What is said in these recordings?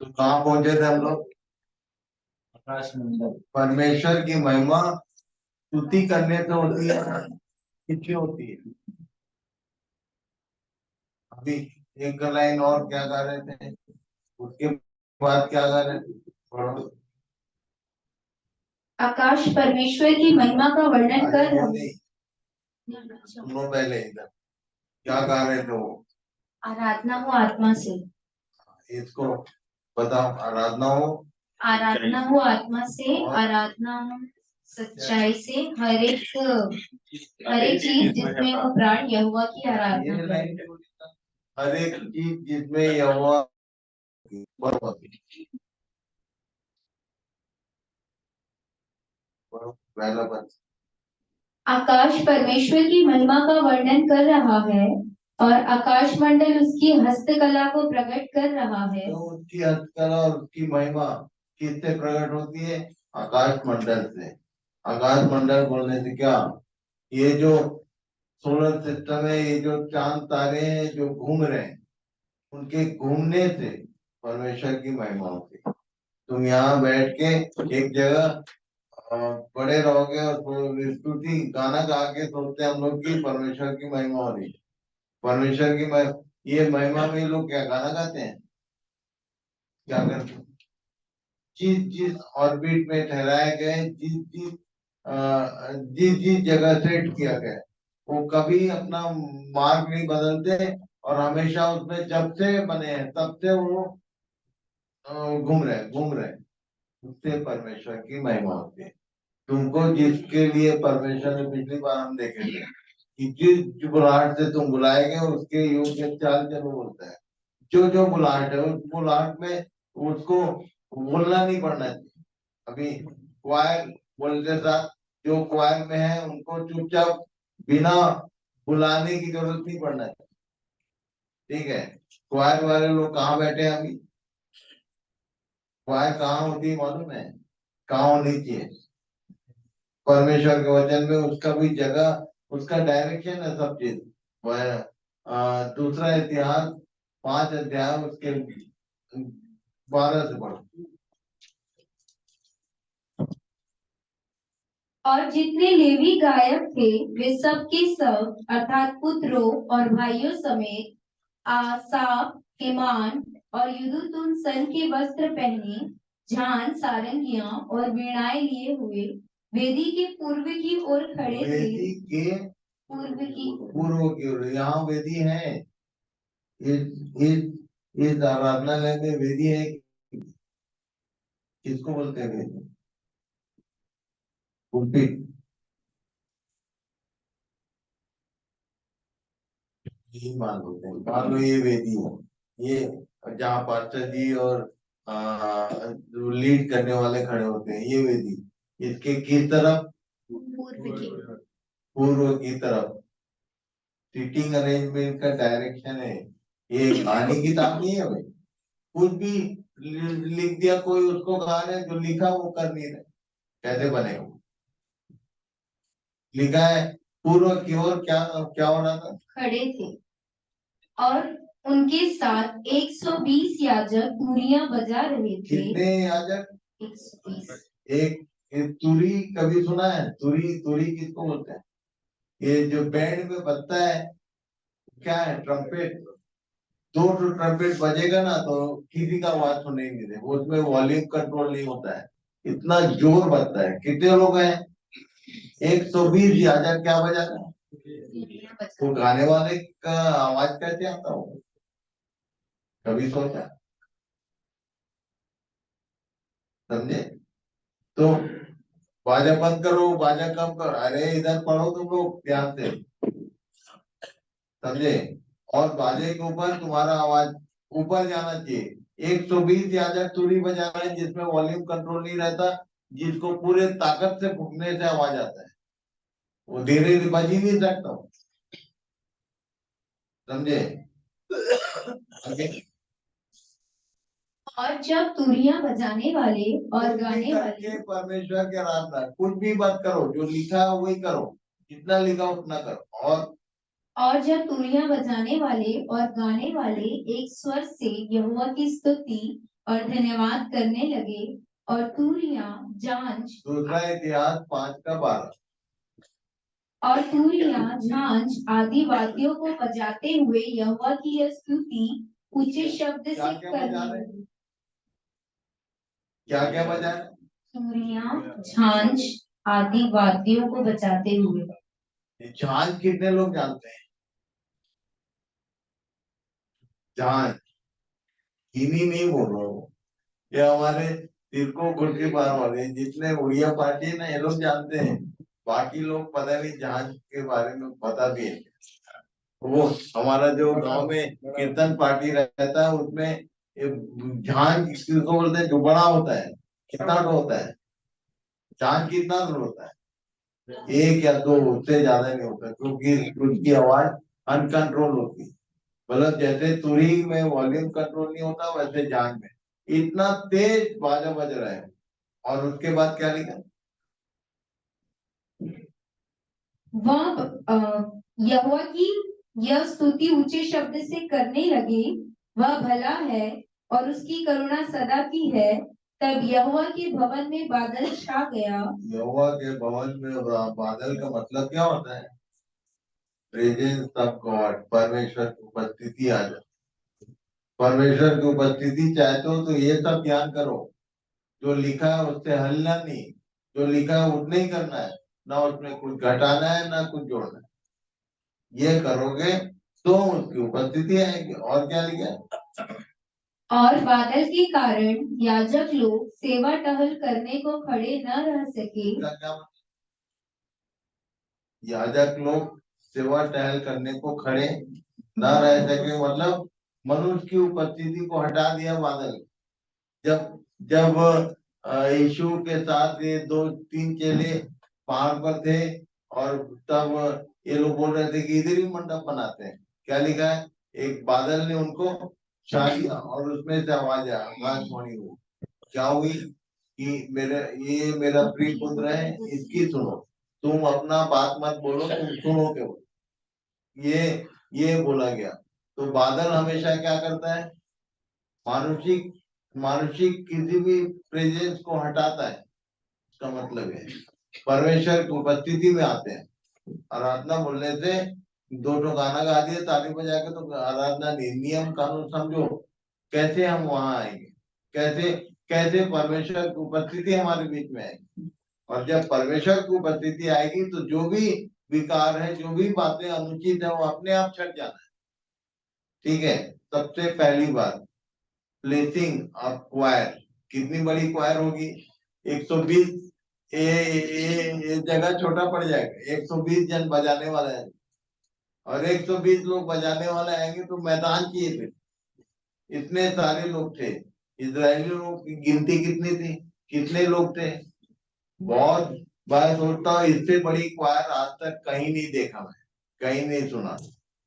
तो कहाँ पहुंचे थे हम लोग? आकाश मंडल। परमेश्वर की महिमा स्तुति करने से होती है, किससे होती है? अभी एक लाइन और क्या गा रहे थे, उसके बाद क्या गा रहे थे? पढ़ो। आकाश परमेश्वर की महिमा का वर्णन कर रहा नहीं, सुनो पहले इधर क्या गा रहे थे वो? आराधना हो आत्मा से। इसको बताओ। आराधना हो, आराधना हो आत्मा से, आराधना हो सच्चाई से, हर एक चीज जिसमें वो प्राण यहोवा की आराधना ये करे। लाइन हर एक चीज जिसमें यहोवा की, पढ़ो पहला पद। आकाश परमेश्वर की महिमा का वर्णन कर रहा है और आकाश मंडल उसकी हस्तकला को प्रकट कर रहा है। तो उसकी हस्तकला और उसकी महिमा किससे प्रकट होती है? आकाश मंडल से। आकाश मंडल बोलने से क्या, ये जो सोलर सिस्टम है, ये जो चांद तारे हैं जो घूम रहे हैं, उनके घूमने से परमेश्वर की महिमा होती है। तुम यहाँ बैठ के एक जगह पड़े रहोगे और स्तुति गाना गा के सोचते हैं हम लोग की परमेश्वर की महिमा हो रही है। परमेश्वर की महिमा, ये महिमा में लोग क्या गाना गाते हैं? क्या करते हैं? जिस जिस ऑर्बिट में ठहराए गए, जिस जिस जगह सेट किया गया, वो कभी अपना मार्ग नहीं बदलते और हमेशा उसमें जब से बने हैं तब से वो घूम रहे हैं। उससे परमेश्वर की महिमा होती है। तुमको जिसके लिए परमेश्वर ने पिछली बार हम देखे थे कि जिस बुलाहट से तुम बुलाए गए उसके योग्य चाल चलो बोलता है। जो जो बुलाहट है उस बुलाहट में उसको बोलना नहीं पड़ना चाहिए। अभी क्वायर बोलते साथ जो क्वायर में है उनको चुपचाप बिना बुलाने की जरूरत नहीं पड़ना चाहिए। ठीक है, क्वायर वाले लोग कहाँ बैठे हैं अभी? क्वायर कहाँ होती है मालूम है? कहाँ होनी चाहिए? परमेश्वर के वचन में उसका भी जगह, उसका डायरेक्शन है सब चीज। वह दूसरा इतिहास 5 अध्याय उसके 12 से पढ़ो। और जितने लेवी गायक थे वे सब के सब अर्थात पुत्रों और भाइयों समेत आसाफ, हेमान और युदुतुन सन के वस्त्र पहने, झान, सारंगियां और वीणाएं लिए हुए वेदी के पूर्व की ओर खड़े थे। वेदी के पूर्व की ओर, यहाँ वेदी है। इस आराधनालय में वेदी है। किसको बोलते हैं वेदी? पुलपिट। यही मान होते हैं, मान लो ये वेदी है। ये जहाँ पास्टर जी और लीड करने वाले खड़े होते हैं, ये वेदी। इसके किस तरफ? पूर्व की तरफ। सीटिंग अरेंजमेंट का डायरेक्शन है। ये कहानी किताब नहीं है भाई, कुछ भी लिख दिया कोई, उसको कहा है जो लिखा वो कर नहीं रहे, कैसे बनेगा? लिखा है पूर्व की ओर क्या क्या हो रहा था? खड़े थे और उनके साथ 120 याजक तुरियां बजा रहे थे। कितने याजक? 120। एक तुरी कभी सुना है? तुरी, तुरी किसको बोलते हैं? ये जो बैंड में बजता है, क्या है? ट्रम्पेट। दो ट्रम्पेट बजेगा ना तो किसी का आवाज सुनाई नहीं दे, उसमें वॉल्यूम कंट्रोल नहीं होता है, इतना जोर बजता है। कितने लोग हैं? 120 याजक क्या बजा रहे हैं? तो गाने वाले का आवाज कैसे आता होगा? कभी सोचा? समझे? तो बाजा बंद करो, बाजा कम करो, अरे इधर पढ़ो तुम लोग ध्यान से। समझे? और बाजे के ऊपर तुम्हारा आवाज ऊपर जाना चाहिए। 120 याजक तुरी बजा रहे हैं जिसमें वॉल्यूम कंट्रोल नहीं रहता, जिसको पूरे ताकत से फूकने से आवाज आता है, वो धीरे धीरे बज ही नहीं सकता। समझे? आगे। और जब तुरियां बजाने वाले और गाने वाले परमेश्वर के आराधना, कुछ भी मत करो, जो लिखा है वही करो, जितना लिखा उतना करो। और जब तुरियां बजाने वाले और गाने वाले एक स्वर से यहोवा की स्तुति और धन्यवाद करने लगे और तूरियां झांझ दूसरा इतिहास 5:12। और तूरियां झांझ आदि वाद्यों को बजाते हुए यहोवा की यह स्तुति ऊंचे शब्द से क्या क्या करने बजा रहे? लगे। क्या क्या बजा रहे? तूरियां झांझ आदि वाद्यों को बजाते हुए। ये झांझ कितने लोग जानते हैं? झांझ हिंदी नहीं बोल रहा हूँ, ये हमारे तिरको गुर्जी बार वाले जितने उड़िया पार्टी है ना, ये लोग जानते हैं। बाकी लोग पता नहीं झांझ के बारे में पता भी है। वो हमारा जो गांव में कीर्तन पार्टी रहता है उसमें ये झांझ किसको बोलते हैं, जो बड़ा होता है, कितना होता है झांझ, कितना दूर होता है? एक या दो, उससे ज्यादा नहीं होता, क्योंकि उसकी आवाज अनकंट्रोल होती है। मतलब जैसे तुरी में वॉल्यूम कंट्रोल नहीं होता, वैसे झांझ में इतना तेज बाजा बज रहा है। और उसके बाद क्या लिखा? वह यहोवा की यह स्तुति ऊंचे शब्द से करने लगे, वह भला है और उसकी करुणा सदा की है। तब यहोवा के भवन में बादल छा गया। यहोवा के भवन में बादल का मतलब क्या होता है? प्रेजेंस ऑफ गॉड, परमेश्वर की उपस्थिति आ जाए। परमेश्वर की उपस्थिति चाहते हो तो ये सब ध्यान करो, जो लिखा है उससे हलना नहीं, जो लिखा है उतना ही करना है, ना उसमें कुछ घटाना है ना कुछ जोड़ना है। ये करोगे तो उसकी उपस्थिति आएगी। और क्या लिखा? और बादल के कारण याजक लोग सेवा टहल करने को खड़े न रह सके। इसका क्या मतलब? याजक लोग सेवा टहल करने को खड़े न रह सके, मतलब मनुष्य की उपस्थिति को हटा दिया बादल। जब जब यीशु के साथ ये 2-3 चेले पहाड़ पर थे, और तब ये लोग बोल रहे थे कि इधर ही मंडप बनाते हैं। क्या लिखा है? एक बादल ने उनको छा लिया और उसमें से आवाज आया, आकाशवाणी हुई। क्या हुई? कि ये मेरा प्रिय पुत्र है, इसकी सुनो। तुम अपना बात मत बोलो, तुम सुनो केवल। ये बोला गया। तो बादल हमेशा क्या करता है? मानुषिक मानुषिक किसी भी प्रेजेंस को हटाता है। इसका मतलब है परमेश्वर की उपस्थिति में आते हैं। आराधना बोलने से दो गाना गा दिए ताली बजा के तो आराधना नहीं, नियम कानून समझो। कैसे हम वहां आएंगे? कैसे कैसे परमेश्वर की उपस्थिति हमारे बीच में आएगी? और जब परमेश्वर की उपस्थिति आएगी तो जो भी विकार है, जो भी बातें अनुचित है, वो अपने आप छट जाना है। ठीक है। सबसे पहली बात, प्लेसिंग ऑफ क्वायर। कितनी बड़ी क्वायर होगी? 120। ये जगह छोटा पड़ जाएगा। 120 जन बजाने वाला है, और 120 लोग बजाने वाले आएंगे तो मैदान चाहिए थे। इतने सारे लोग थे। इजरायली लोगों की गिनती कितनी थी? कितने लोग थे? बहुत। मैं सोचता हूँ इससे बड़ी क्वायर आज तक कहीं नहीं देखा, मैं कहीं नहीं सुना।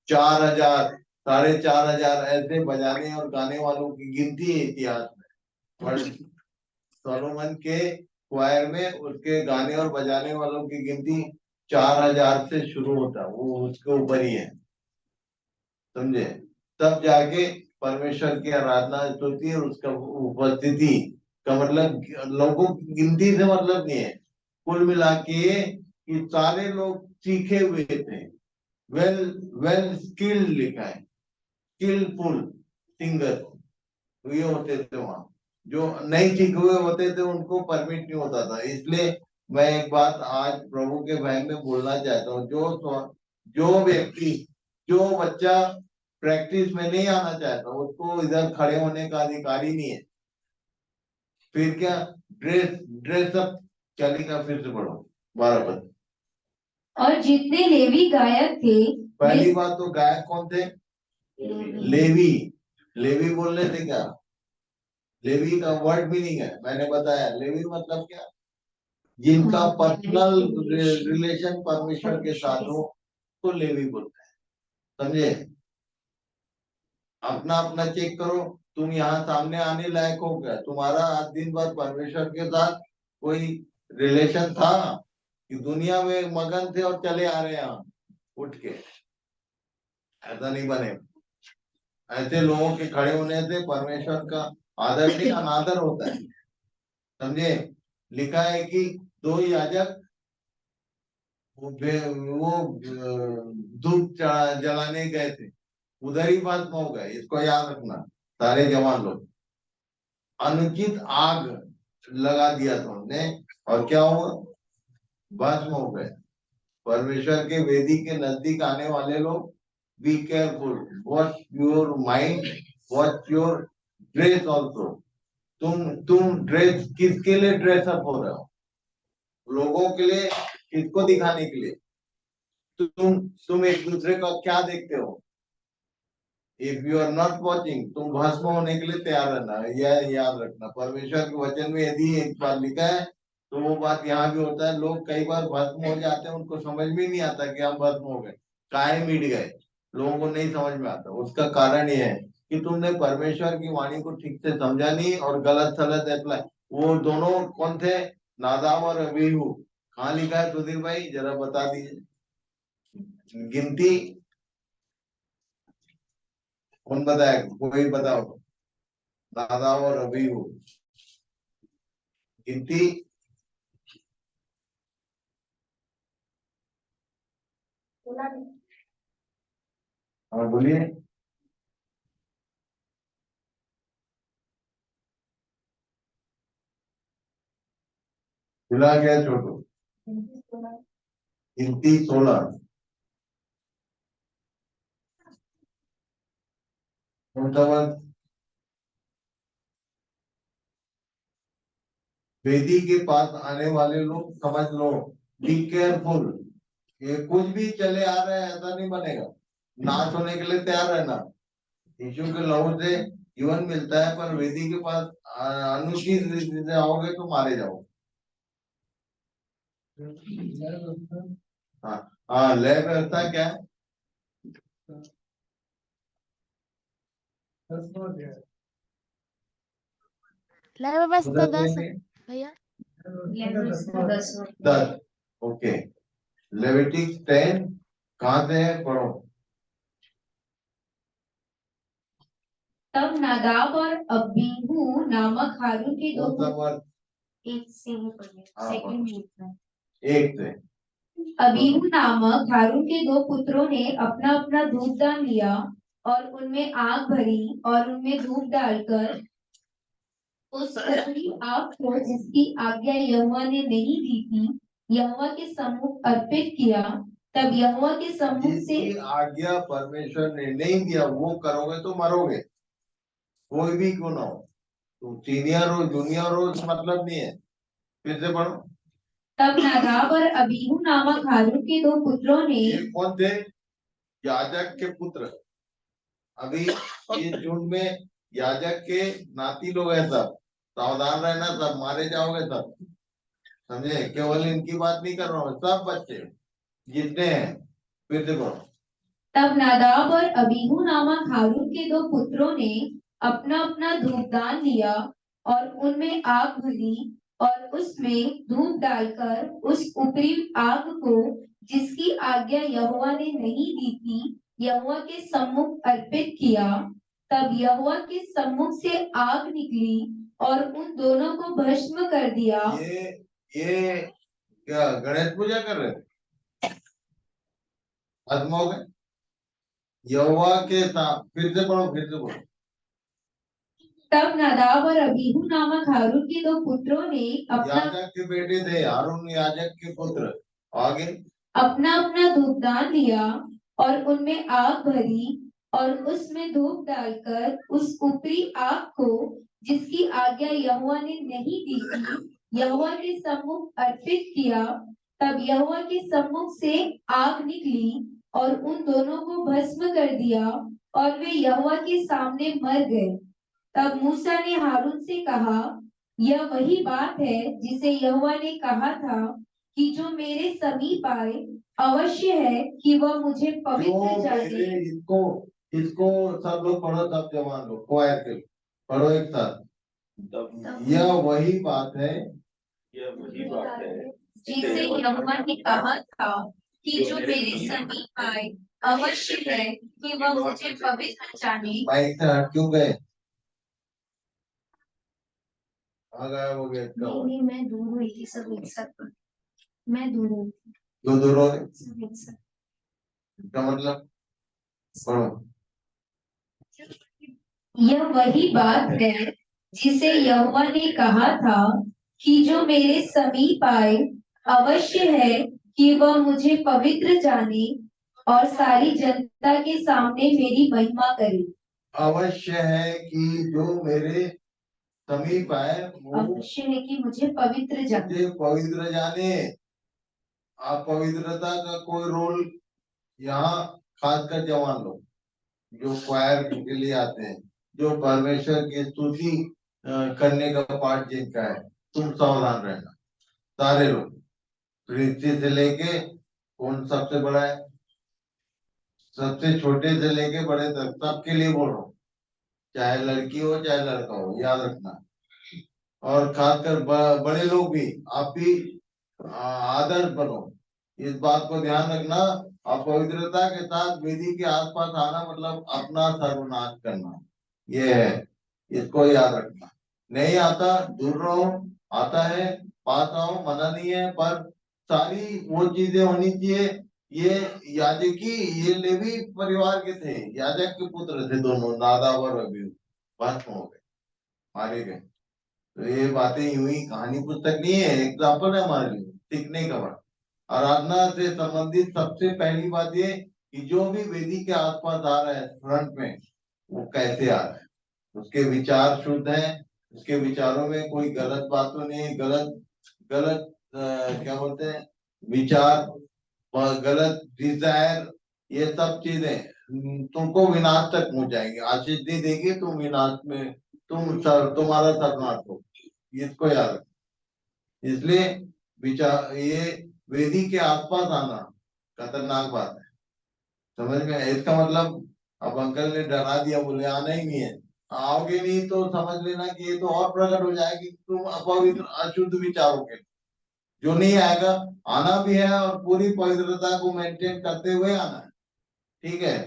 4,000, 4,500 ऐसे बजाने और गाने वालों की गिनती है इतिहास में। और सोलोमन के क्वायर में उसके गाने और बजाने वालों की गिनती 4,000 से शुरू होता है, वो उसके ऊपर ही है। समझे? तब जाके परमेश्वर की आराधना होती है, और उसका उपस्थिति का मतलब लोगों की गिनती से मतलब नहीं है। कुल मिला के ये सारे लोग सीखे हुए थे। वेल वेल स्किल्ड लिखा है, स्किलफुल सिंगर ये होते थे वहां। जो नहीं सीखे हुए होते थे उनको परमिट नहीं होता था। इसलिए मैं एक बात आज प्रभु के भय में बोलना चाहता हूँ, जो व्यक्ति, जो बच्चा प्रैक्टिस में नहीं आना चाहता, उसको इधर खड़े होने का अधिकार ही नहीं है। फिर क्या? Dress up. क्या लिखा? फिर से पढ़ो 12 पद। और जितने लेवी गायक थे, पहली बात तो गायक कौन थे? लेवी। लेवी बोलने से क्या? लेवी का वर्ड मीनिंग है, मैंने बताया। लेवी मतलब क्या? जिनका पर्सनल रिलेशन परमेश्वर के साथ हो तो लेवी बोलते हैं। समझे? अपना अपना चेक करो। तुम यहाँ सामने आने लायक हो क्या? तुम्हारा आज दिन भर परमेश्वर के साथ कोई रिलेशन था कि दुनिया में मगन थे और चले आ रहे हैं यहाँ उठ के? ऐसा नहीं बने। ऐसे लोगों के खड़े होने से परमेश्वर का आदर नहीं अनादर होता है, समझे। लिखा है कि दो याजक वो धूप जलाने गए थे, उधर ही भस्म हो गए, इसको याद रखना सारे जवान लोग। अनुचित आग लगा दिया था उन्होंने, और क्या हुआ, भस्म हो गए। परमेश्वर के वेदी के नजदीक आने वाले लोग, be careful, watch your mind, watch your dress also. तुम ड्रेस किसके लिए ड्रेसअप हो रहे हो, लोगों के लिए, किसको दिखाने के लिए। तुम एक दूसरे का क्या देखते हो। If you are not watching, तुम भस्म होने के लिए तैयार रहना, यह याद रखना। परमेश्वर के वचन में यदि एक बात लिखा है तो वो बात यहाँ भी होता है। लोग कई बार भस्म हो जाते हैं, उनको समझ में नहीं आता कि हम भस्म हो गए, काहे मिट गए, लोगों को नहीं समझ में आता। उसका कारण यह है कि तुमने परमेश्वर की वाणी को ठीक से समझा नहीं, और गलत सलत अप्लाई। वो दोनों कौन थे, नादाब और अबीहू। कहाँ लिखा है सुधीर भाई, जरा बता दीजिए गिनती, कौन बताए, कोई बताओ। नादाब और अबीहू, गिनती। हाँ बोलिए। खुला क्या छोटू, गिनती 16। कौन सा बात, वेदी के पास आने वाले लोग समझ लो, बी केयरफुल। ये कुछ भी चले आ रहा है ऐसा नहीं बनेगा, नाश होने के लिए तैयार रहना। यीशु के लहू से जीवन मिलता है, पर वेदी के पास अनुचित रीति से आओगे तो मारे जाओगे। हाँ हाँ, लय व्यवस्था क्या है, लय व्यवस्था उधर 10 देंगे भैया। 10। ओके, लेविटिक्स 10 कहाँ से है, पढ़ो। तब नादाब और अबीहू नामक हारून के दो कौन सा वर्ड, एक से ही पढ़िए, हाँ, सेकंड में। एक से। अबीहू नामक हारून के दो पुत्रों ने अपना अपना धूपदान लिया और उनमें आग भरी और उनमें धूप डालकर उस उपरी आग को, जिसकी आज्ञा यहोवा ने नहीं दी थी, यहोवा के सम्मुख अर्पित किया। तब यहोवा के सम्मुख से जिसकी आज्ञा परमेश्वर ने नहीं दिया वो करोगे तो मरोगे, कोई भी क्यों ना हो। तुम सीनियर हो जूनियर हो इस मतलब नहीं है, फिर से पढ़ो। तब नादाब और अबीहू नामक हारून के दो पुत्रों ने, ये कौन थे, याजक के पुत्र। अभी इस झुंड में याजक के नाती लोग हैं सब, सावधान रहना, सब मारे जाओगे सब, समझे। केवल इनकी बात नहीं कर रहा हूँ, सब बच्चे जितने हैं, फिर से पढ़ो। तब नादाब और अबीहू नामक हारून के दो पुत्रों ने अपना अपना धूपदान लिया और उनमें आग भरी और उसमें धूप डालकर उस ऊपरी आग को, जिसकी आज्ञा यहोवा ने नहीं दी थी, यहोवा के सम्मुख अर्पित किया। तब यहोवा के सम्मुख से आग निकली और उन दोनों को भस्म कर दिया। ये क्या गणेश पूजा कर रहे थे, खत्म हो गए यहोवा के साथ। फिर से पढ़ो, फिर से पढ़ो। तब नादाब और अबीहू नामक हारून के दो पुत्रों ने याजक के बेटे थे, हारून याजक के पुत्र। आगे, अपना अपना धूपदान लिया और उनमें आग भरी और उसमें धूप डालकर उस ऊपरी आग को, जिसकी आज्ञा यहोवा ने नहीं दी थी, यहोवा के सम्मुख अर्पित किया। तब यहोवा के सम्मुख से आग निकली और उन दोनों को भस्म कर दिया और वे यहोवा के सामने मर गए। तब मूसा ने हारून से कहा, यह वही बात है जिसे यहोवा ने कहा था कि जो मेरे समीप आए, अवश्य है कि वह मुझे पवित्र जो जाने। मेरे इसको इसको सब लोग पढ़ो, सब जवान लोग क्वायर के पढ़ो एक साथ। यह वही बात है, यह वही बात है जिसे यहोवा ने कहा था कि जो मेरे समीप आए, अवश्य है कि वह मुझे पवित्र जाने। माइक से हट क्यों गए, आ गया वो गेट का नहीं मैं दूर हुई थी, सब एक साथ मैं दूर हुई थी, दो दूर हो गए, सब एक साथ। इसका मतलब पढ़ो। यह वही बात है जिसे यहोवा ने कहा था कि जो मेरे समीप आए, अवश्य है कि वह मुझे पवित्र जाने और सारी जनता के सामने मेरी महिमा करे। अवश्य है कि जो मेरे समीप आए वो अवश्य है कि मुझे पवित्र जाने। मुझे पवित्र जाने। आप पवित्रता का कोई रोल यहाँ खासकर जवान लोग जो क्वायर के लिए आते हैं, जो परमेश्वर की स्तुति करने का पाठ जिनका है, तुम सावधान रहना सारे लोग, प्रीति से लेके कौन सबसे बड़ा है, सबसे छोटे से लेके बड़े तक सबके लिए बोल रहा हूँ, चाहे लड़की हो चाहे लड़का हो, याद रखना। और खासकर बड़े लोग भी, आप भी आदर्श बनो, इस बात को ध्यान रखना। और पवित्रता के साथ वेदी के आसपास आना मतलब अपना सर्वनाश करना, ये है, इसको याद रखना। नहीं आता दूर रहो, आता है पास आओ, मना नहीं है, पर सारी वो चीजें होनी चाहिए। ये याजकी, ये लेवी परिवार के थे, याजक के पुत्र थे दोनों, नादाब और अबीहू, भस्म हो गए, मारे गए। तो ये बातें यूं ही कहानी पुस्तक नहीं है, एग्जाम्पल है हमारे लिए सीखने का बात। आराधना से संबंधित सबसे पहली बात ये कि जो भी वेदी के आसपास आ रहा है फ्रंट में, वो कैसे आ रहा है, उसके विचार शुद्ध हैं, उसके विचारों में कोई गलत बात तो नहीं, गलत गलत क्या बोलते हैं विचार, गलत डिजायर, ये सब चीजें तुमको विनाश तक पहुंच जाएंगे, आशीष नहीं देगी, तुम विनाश में, तुम्हारा सर्वनाश हो, इसको याद रखो। इसलिए विचार, ये वेदी के आसपास आना खतरनाक बात है, समझ में? इसका मतलब अब अंकल ने डरा दिया, बोले आना ही नहीं है, आओगे नहीं तो समझ लेना कि ये तो और प्रकट हो जाएगी तुम अपवित्र अशुद्ध विचारों के, जो नहीं आएगा। आना भी है और पूरी पवित्रता को मेंटेन करते हुए आना है, ठीक है,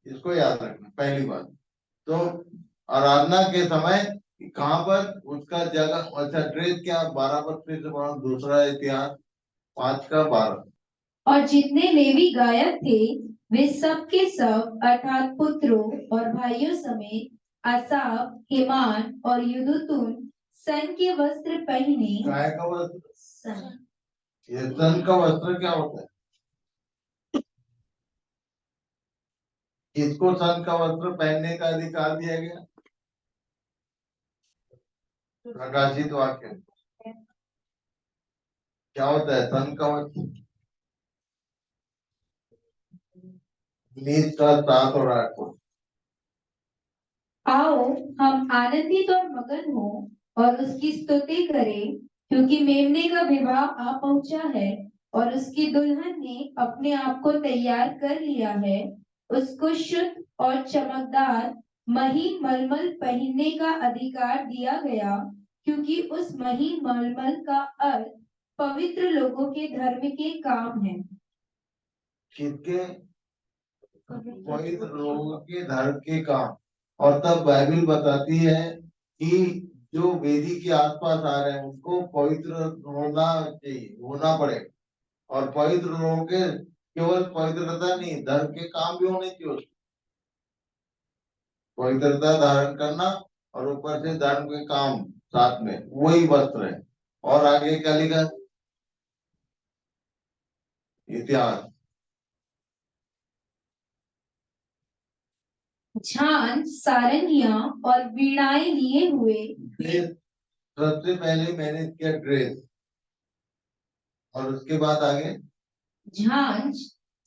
इसको याद रखना पहली बात। तो आराधना के समय कहाँ पर उसका जगह, अच्छा ड्रेस क्या, 12 पद फिर से पढ़ो, दूसरा इतिहास 5 का 12। और जितने लेवी गायक थे वे सब के सब अर्थात पुत्रों और भाइयों समेत आसाफ, हेमान और यदूतून सन के वस्त्र पहने। काय का वस्त्र? सन। ये सन का वस्त्र क्या होता है? किसको सन का वस्त्र पहनने का अधिकार दिया गया? प्रकाशित वाक्य क्या होता है सन का वस्त्र? नीच का 7 और 8 को। आओ हम आनंदित और मगन हो और उसकी स्तुति करें, क्योंकि मेमने का विवाह आ पहुंचा है और उसकी दुल्हन ने अपने आप को तैयार कर लिया है। उसको शुद्ध और चमकदार महीन मलमल पहनने का अधिकार दिया गया, क्योंकि उस महीन मलमल का अर्थ पवित्र लोगों के धर्म के काम है। किसके? पवित्र लोगों के धर्म के काम। और तब बाइबल बताती है कि जो वेदी के आसपास आ रहे हैं उनको पवित्र होना चाहिए, होना पड़ेगा। और पवित्र लोगों के केवल पवित्रता नहीं, धर्म के काम भी होने चाहिए उसको। पवित्रता धारण करना और ऊपर से धर्म के काम साथ में, वही वस्त्र है। और आगे क्या लिखा? इतिहास झांझ, सारंगियां और वीणाएं लिए हुए। ड्रेस, सबसे पहले मैंने किया ड्रेस, और उसके बाद आगे झांझ,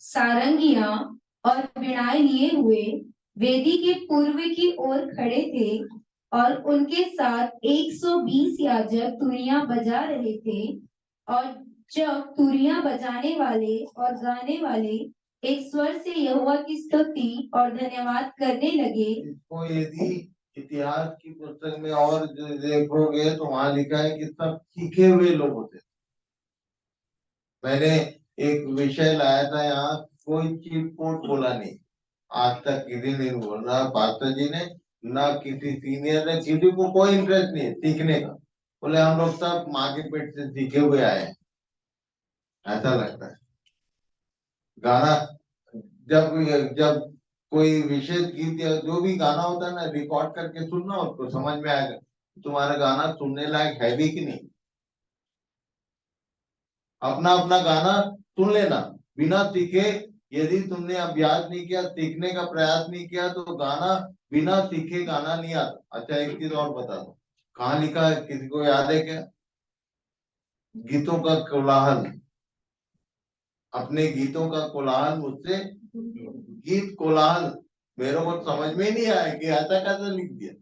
सारंगियां और वीणाएं लिए हुए वेदी के पूर्व की ओर खड़े थे और उनके साथ 120 याजक तुरियां बजा रहे थे। और जब तुरियां बजाने वाले और गाने वाले एक स्वर से यहोवा की स्तुति और धन्यवाद करने लगे। इसको यदि इतिहास की पुस्तक में और देखोगे तो वहां लिखा है कि सब सीखे हुए लोग होते। मैंने एक विषय लाया था यहाँ, कोई चीट कोट बोला नहीं, आज तक किसी ने बोल रहा पास्टर जी ने, ना किसी सीनियर ने, किसी को कोई इंटरेस्ट नहीं है सीखने का, बोले हम लोग सब माँ के पेट से सीखे हुए आए हैं। ऐसा लगता है गाना। जब जब कोई विशेष गीत या जो भी गाना होता है ना, रिकॉर्ड करके सुनना, उसको समझ में आएगा तुम्हारा गाना सुनने लायक है भी कि नहीं। अपना अपना गाना सुन लेना बिना सीखे। यदि तुमने अभ्यास नहीं किया, सीखने का प्रयास नहीं किया, तो गाना बिना सीखे गाना नहीं आता। अच्छा एक चीज और बता दो, कहाँ लिखा है, किसी को याद है क्या? गीतों का कोलाहल, अपने गीतों का कोलाहल मुझसे, गीत कोलाहल, मेरे को समझ में ही नहीं आया कि ऐसा कैसे लिख दिया।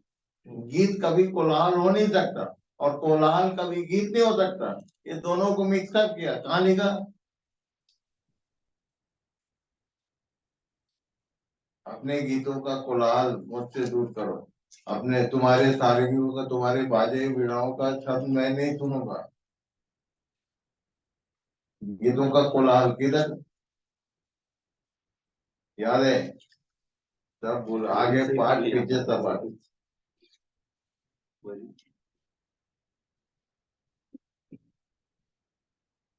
गीत कभी कोलाहल हो नहीं सकता और कोलाहल कभी गीत नहीं हो सकता। ये दोनों को मिक्सअप किया, कहाँ लिखा? अपने गीतों का कोलाहल मुझसे दूर करो, अपने तुम्हारे सारंगियों का, तुम्हारे बाजे वीणाओं का शब्द मैं नहीं सुनूंगा। गीतों का कोलाहल किधर? याद है? सब बोल, आगे पाठ पीछे सब बात।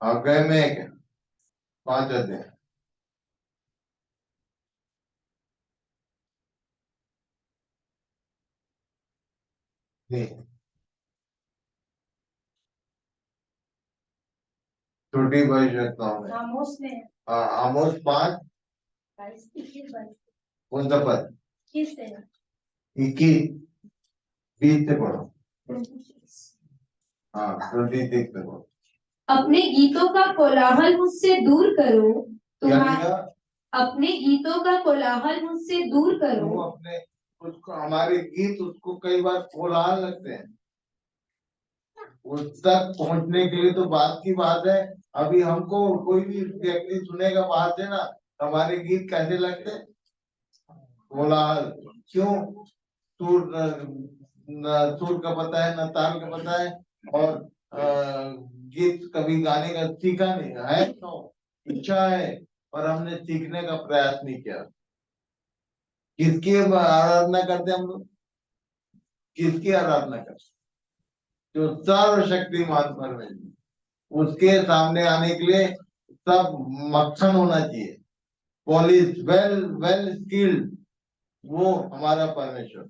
अध्याय में है क्या? 5 अध्याय। नहीं, छोटी भविष्यवाणी में आमोस में आमोस 5 कौन सा पद? 21 20 से पढ़ो। हाँ 26 से पढ़ो। अपने गीतों का कोलाहल मुझसे दूर करो, क्या तुम्हारा लिखा? अपने गीतों का कोलाहल मुझसे दूर वो करो। अपने, उसको हमारे गीत उसको कई बार कोलाहल लगते हैं। उस तक पहुंचने के लिए तो बात की बात है। अभी हमको कोई भी व्यक्ति सुनेगा बाहर से ना, हमारे गीत कैसे लगते हैं? कोलाहल। क्यों? सुर सुर का पता है, न ताल का पता है, और गीत कभी गाने का सीखा नहीं है, तो इच्छा है पर हमने सीखने का प्रयास नहीं किया। किसकी आराधना करते हैं हम लोग? किसकी आराधना करते? जो सर्वशक्तिमान परमेश्वर, उसके सामने आने के लिए सब मक्खन होना चाहिए, पॉलिश, वेल वेल स्किल्ड, वो हमारा परमेश्वर।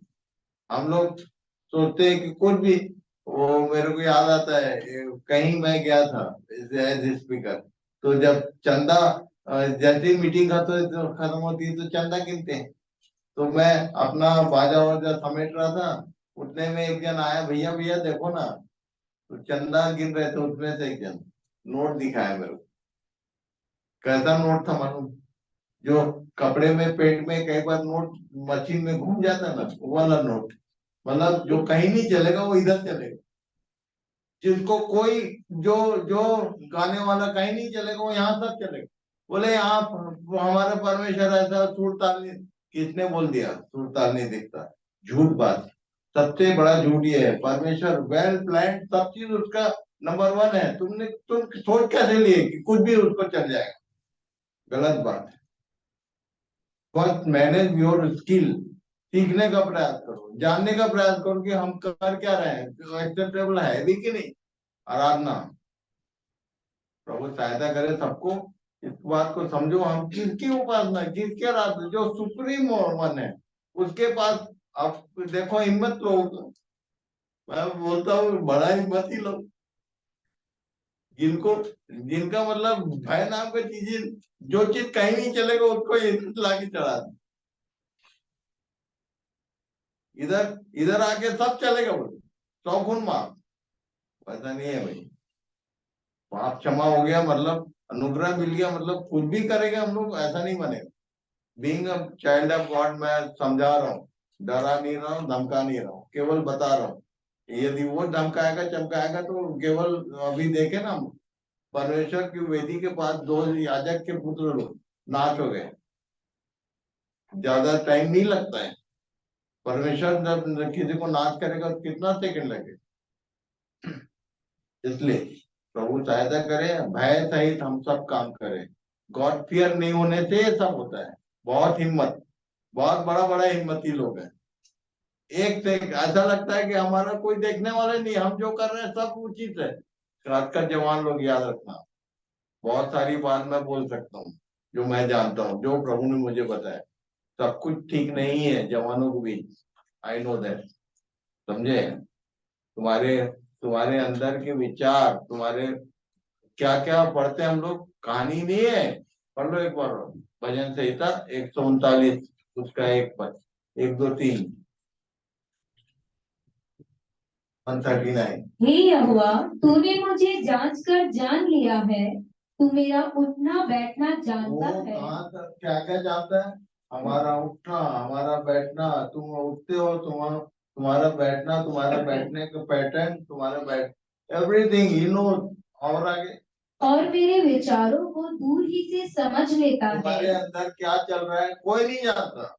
हम लोग सोचते हैं कि कुछ भी, वो मेरे को याद आता है, कहीं मैं गया था एज स्पीकर, तो जब चंदा जैसे मीटिंग खत्म होती है तो चंदा गिनते हैं, तो मैं अपना बाजा वाजा समेट रहा था, उतने में एक जन आया, भैया भैया देखो ना, तो चंदा गिन रहे थे, उसमें से एक जन नोट दिखाया मेरे को। कैसा नोट था मालूम? जो कपड़े में पेट में कई बार नोट मशीन में घूम जाता है ना, वो वाला नोट। मतलब जो कहीं नहीं चलेगा वो इधर चलेगा, जिसको कोई, जो जो गाने वाला कहीं नहीं चलेगा वो यहाँ तक चलेगा। बोले यहाँ हमारा परमेश्वर ऐसा सुर ताल नहीं, किसने बोल दिया सुर ताल नहीं दिखता? झूठ बात। सबसे बड़ा झूठ ये है, परमेश्वर वेल प्लान, सब चीज उसका नंबर 1 है। तुम सोच कैसे लिए कि कुछ भी उसको चल जाएगा? गलत बात है। फर्स्ट मैनेज योर स्किल, सीखने का प्रयास करो, जानने का प्रयास करो कि हम कर क्या रहे हैं, एक्सेप्टेबल है भी कि नहीं आराधना। प्रभु सहायता करे सबको, इस बात को समझो, हम किसकी उपासना, किसके आराधना, जो सुप्रीम वन है उसके पास। अब देखो हिम्मत लोग, मैं बोलता हूँ बड़ा हिम्मत ही लोग, जिनको, जिनका मतलब भय नाम का चीज, जो चीज कहीं नहीं चलेगा उसको ये ला के चढ़ा दे, इधर इधर आके सब चलेगा बोले, 100 गुण माफ। ऐसा नहीं है भाई। पाप क्षमा हो गया मतलब अनुग्रह मिल गया मतलब कुछ भी करेगा हम लोग, ऐसा नहीं बनेगा। Being a child of God, मैं समझा रहा हूँ, डरा नहीं रहा हूँ, धमका नहीं रहा हूँ, केवल बता रहा हूँ। यदि वो धमकाएगा चमकाएगा तो केवल, अभी देखे ना हम, परमेश्वर की वेदी के पास 2 याजक के पुत्र लोग नाश हो गए। ज्यादा टाइम नहीं लगता है, परमेश्वर जब किसी को नाश करेगा तो कितना सेकंड लगे। इसलिए प्रभु सहायता करे, भय सहित हम सब काम करें। गॉड फियर नहीं होने से ये सब होता है। बहुत हिम्मत, बहुत बड़ा बड़ा हिम्मती लोग हैं, एक से एक ऐसा लगता है कि हमारा कोई देखने वाला नहीं, हम जो कर रहे हैं सब उचित है। खासकर जवान लोग याद रखना, बहुत सारी बात मैं बोल सकता हूँ जो मैं जानता हूँ, जो प्रभु ने मुझे बताया। सब कुछ ठीक नहीं है जवानों के बीच, आई नो दैट। समझे? तुम्हारे तुम्हारे अंदर के विचार, तुम्हारे क्या क्या पढ़ते हैं हम लोग, कहानी नहीं है। पढ़ लो एक बार भजन संहिता 139 उसका एक पद, 1 2 3 139। हे यहोवा, तूने मुझे जांच कर जान लिया है। तू मेरा उठना बैठना जानता वो है। कहाँ तक क्या क्या जानता है? हमारा उठना, हमारा बैठना, तुम उठते हो, तुम्हारा बैठना, तुम्हारा बैठने का पैटर्न, तुम्हारा बैठ एवरीथिंग ही नो। और आगे और मेरे विचारों को दूर ही से समझ लेता तुम्हारे है। अंदर क्या चल रहा है कोई नहीं जानता।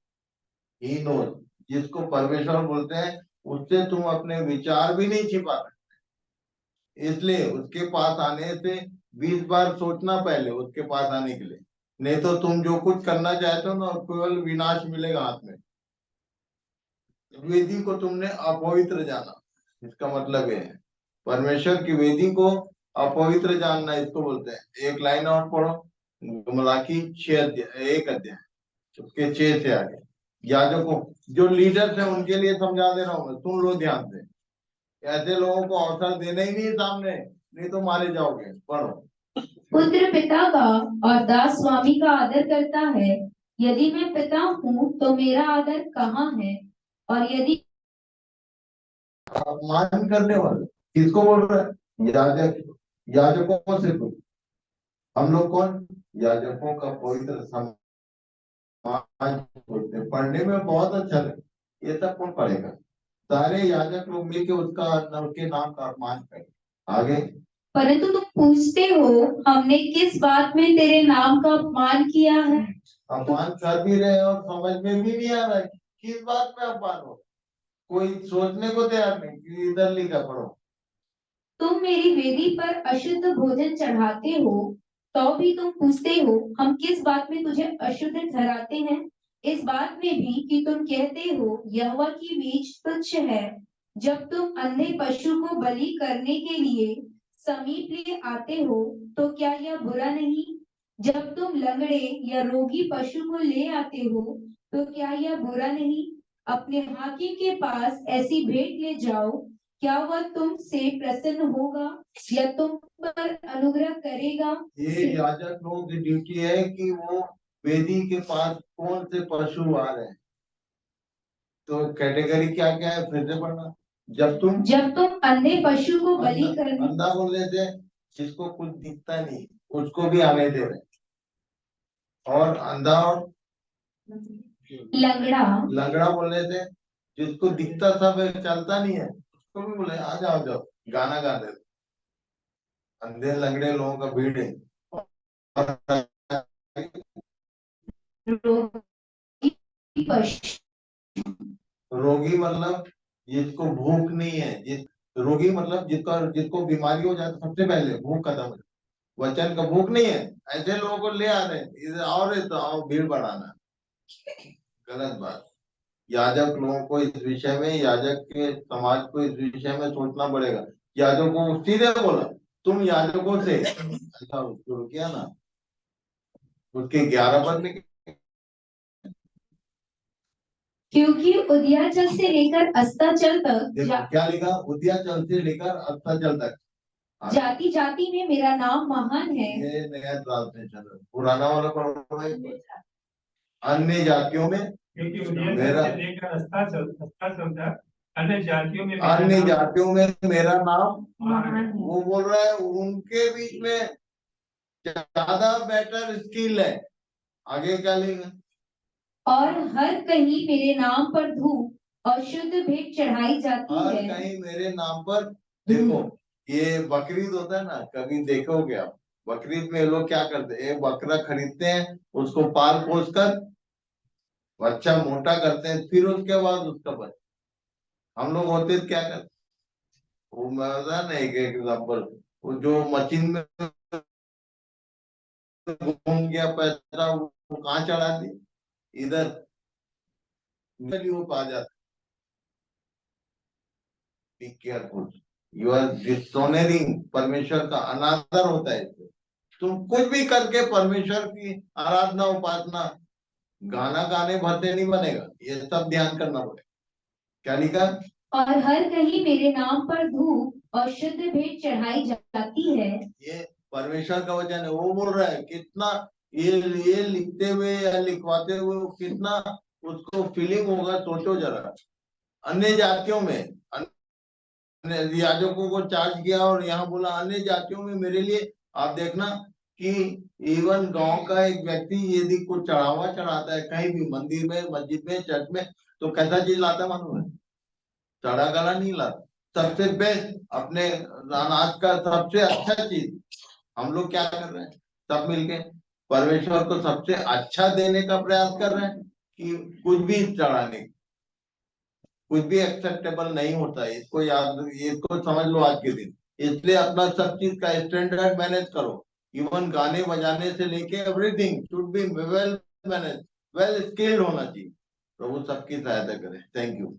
ही नो, जिसको परमेश्वर बोलते हैं उससे तुम अपने विचार भी नहीं छिपा सकते। इसलिए उसके पास आने से 20 बार सोचना पहले उसके पास आने के लिए, नहीं तो तुम जो कुछ करना चाहते हो ना केवल विनाश मिलेगा हाथ में। वेदी को तुमने अपवित्र जाना, इसका मतलब ये है परमेश्वर की वेदी को अपवित्र जानना, इसको बोलते हैं। एक लाइन और पढ़ो, मलाकी 6 अध्याय 1 अध्याय उसके 6 से आगे। याजकों जो लीडर्स है उनके लिए समझा दे रहा हूँ मैं, सुन लो ध्यान से। ऐसे लोगों को अवसर देना ही नहीं सामने, नहीं तो मारे जाओगे। पढ़ो। पुत्र पिता का और दास स्वामी का आदर करता है। यदि मैं पिता हूँ तो मेरा आदर कहाँ है? और यदि अपमान करने वाले किसको बोल रहा है? याजक, याजकों से कुछ। हम लोग कौन? याजकों का पवित्र समाज बोलते हैं। पढ़ने में बहुत अच्छा लगे, ये सब कौन पढ़ेगा? सारे याजक लोग मिलके उसके नाम का अपमान करें। आगे परंतु तुम पूछते हो, हमने किस बात में तेरे नाम का अपमान किया है? अपमान कर भी रहे और समझ में भी नहीं आ रहा है कि किस बात में अपमान हो। कोई सोचने को तैयार नहीं कि इधर लिखा पढ़ो। तुम मेरी वेदी पर अशुद्ध भोजन चढ़ाते हो, तो भी तुम पूछते हो, हम किस बात में तुझे अशुद्ध ठहराते हैं? इस बात में भी कि तुम कहते हो, यहोवा की बीच तुच्छ है। जब तुम अंधे पशु को बलि करने के लिए समीप ले आते हो, तो क्या यह बुरा नहीं? जब तुम लंगड़े या रोगी पशु को ले आते हो, तो क्या यह बुरा नहीं? अपने हाकिम के पास ऐसी भेंट ले जाओ, क्या वह तुमसे प्रसन्न होगा या तुम पर अनुग्रह करेगा? ये याजक लोगों की ड्यूटी है कि वो वेदी के पास कौन से पशु आ रहे हैं। तो कैटेगरी क्या क्या है फिर से पढ़ना। जब तुम अंधे पशु को बलि करने अंधा बोलने से जिसको कुछ दिखता नहीं उसको भी आने दे रहे, और अंधा और लंगड़ा लंगड़ा बोलने से जिसको दिखता सब है चलता नहीं है उसको भी बोले आ जाओ जाओ गाना गा दे। अंधे लंगड़े लोगों का भीड़ है। और रोगी पशु रोगी मतलब जिसको भूख नहीं है, रोगी मतलब जिसको बीमारी हो जाए तो सबसे पहले भूख खत्म हो जाए। वचन का भूख नहीं है, ऐसे लोगों को ले आ रहे हैं इधर आओ रे तो आओ, भीड़ बढ़ाना गलत बात। याजक लोगों को इस विषय में, याजक के समाज को इस विषय में सोचना पड़ेगा। याजकों को सीधे बोला तुम याजकों से ऐसा शुरू किया ना, उसके 11 पद में क्योंकि उदयाचल से लेकर अस्ताचल तक देखो क्या लिखा, उदयाचल से लेकर अस्ताचल तक। जाति जाति में मेरा नाम महान है। ये नया ट्रांसलेशन है, पुराना वाला पढ़ो एक बार। अन्य जातियों में क्योंकि उदय मेरा से लेकर अस्ताचल तक अन्य जातियों में अन्य जातियों में मेरा नाम महान है। वो बोल रहा है उनके बीच में ज्यादा बेटर स्किल है। आगे क्या लिखा? और हर कहीं मेरे नाम पर धूप और शुद्ध भेंट चढ़ाई जाती हर है। कहीं मेरे नाम पर। देखो ये बकरीद होता है ना, कभी देखोगे आप बकरीद में ये लोग क्या करते हैं, एक बकरा खरीदते हैं, उसको पाल पोस कर बच्चा मोटा करते हैं, फिर उसके बाद उसका बच्चा। हम लोग होते तो क्या करते, वो मैं बता ना एक एग्जाम्पल, वो जो मशीन में घूम गया पैसा वो कहाँ चढ़ा दी, इधर वो पा जाता। बी केयरफुल, यू आर डिसऑनरिंग, परमेश्वर का अनादर होता है इससे। तुम कुछ भी करके परमेश्वर की आराधना उपासना गाना गाने भरते नहीं बनेगा, ये सब ध्यान करना पड़ेगा। क्या लिखा? और हर कहीं मेरे नाम पर धूप और शुद्ध भेंट चढ़ाई जाती है। ये परमेश्वर का वचन है, वो बोल रहा है। कितना ये लिखते हुए या लिखवाते हुए कितना उसको फीलिंग होगा, सोचो जरा। अन्य जातियों में अन्य याजकों को चार्ज किया और यहाँ बोला अन्य जातियों में मेरे लिए। आप देखना कि इवन गांव का एक व्यक्ति यदि कुछ चढ़ावा चढ़ाता है कहीं भी, मंदिर में, मस्जिद में, चर्च में, तो कैसा चीज लाता मालूम है? चढ़ा गला नहीं लाता, सबसे बेस्ट, अपने अनाज का सबसे अच्छा चीज। हम लोग क्या कर रहे हैं? सब मिलके परमेश्वर को सबसे अच्छा देने का प्रयास कर रहे हैं कि कुछ भी चढ़ाने, कुछ भी एक्सेप्टेबल नहीं होता है। इसको याद, इसको समझ लो आज के दिन। इसलिए अपना सब चीज का स्टैंडर्ड मैनेज करो, इवन गाने बजाने से लेके everything should be well manage, well skilled होना चाहिए। प्रभु सबकी सहायता करे। Thank you.